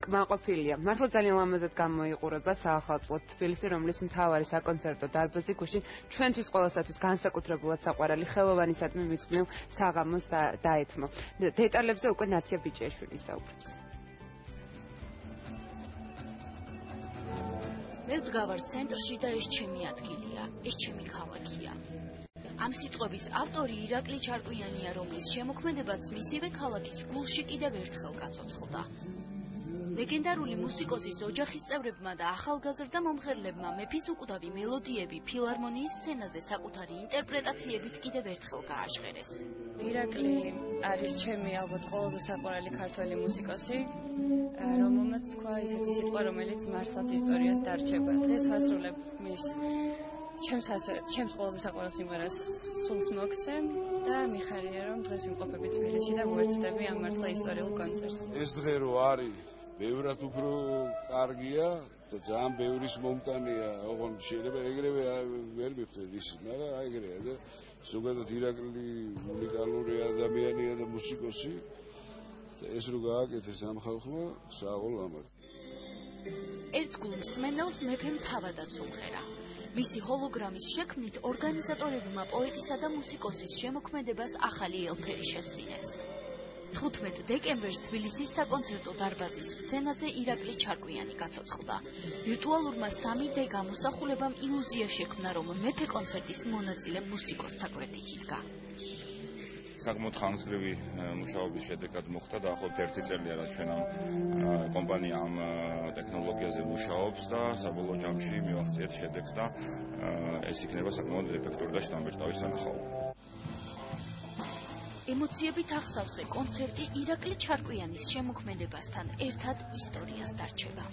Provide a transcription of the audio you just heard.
კმაყოფილია. მართლა ძალიან ლამაზად გამოიყურება საახალწლოდ თბილისი, რომლის მთავარი საკონცერტო დარბაზი გუშინ ჩვენთვის ყველასათვის განსაკუთრებულად საყვარელი ხელოვანისადმი მიძღვნილ საღამოს დაეთმო. დეტალებზე უკვე ნაცია ბიჭიაშვილი ისაუბრებს. მე ვდგავარ ცენტრში და ეს ჩემი ადგილია, ეს ჩემი ქალაქია. ამ სიტყვების ავტორი ირაკლი ჩარკვიანია, რომლის შემოქმედებაც მისივე ქალაქის გულში კიდევ ერთხელ გაცოცხლდა. ლეგენდარული მუსიკოსის ოჯახის წევრებმა და ახალგაზრდა მომღერლებმა მეფის უკვდავი მელოდიები ფილარმონიის სცენაზე საკუთარი ინტერპრეტაციებით კიდევ ერთხელ გააჟღერეს. ირაკლი არის ჩემი ალბათ ყველაზე საყვარელი ქართველი მუსიკოსი, რომელმაც თქვა ისეთი სიტყვა, რომელიც მართლაც ისტორიას დარჩება. დღეს ვასრულებ მის ჩემს ყველაზე საყვარელ სიმღერას სულს მოგცე და მიხარია, რომ დღეს ვიმყოფები თბილისში და ვუერთდები ამ მართლა ისტორიულ კონცერტს. ეს დღე რო არის ბევრად უფრო კარგია და ძალიან ბევრის მომტანია, ოღონდ შეიძლება ეგრევე ვერ მივხვდეთ ის, მაგრამ ეგრეა და ზოგადად ირაკლი უნიკალური ადამიანია და მუსიკოსი და ეს რო გააკეთეს ამ ხალხმა, საყო ლამაზ. ერთგულ მსმენელს მეფემ თავადაც უმღერა. მისი ჰოლოგრამის შექმნით ორგანიზატორებმა პოეტისა და მუსიკოსის შემოქმედებას ახალი ელფერი შესძინეს. 15 დეკემბერს თბილისის საკონცერტო დარბაზის სცენაზე ირაკლი ჩარკვიანი გაცოცხლდა. ვირტუალურმა 3D გამოსახულებამ ილუზია შექმნა, რომ მეფე კონცერტის მონაწილე მუსიკოსთა გვერდით იდგა. საკმაოდ ხანგრძლივი მუშაობის შედეგად მოხდა და ახლობთ 1 წელია, რაც ჩვენ ამ კომპანია ამ ტექნოლოგიაზე მუშაობს და საბოლოო ჯამში მივახციეთ შედეგს და ეს იქნება საკმაოდ ეფექტური და შთამბეჭდავი სანახაობა. ემოციებით ახსავსე კონცერტი ირაკლი ჩარკვიანის შემოქმედებასთან ერთად ისტორიას დარჩება.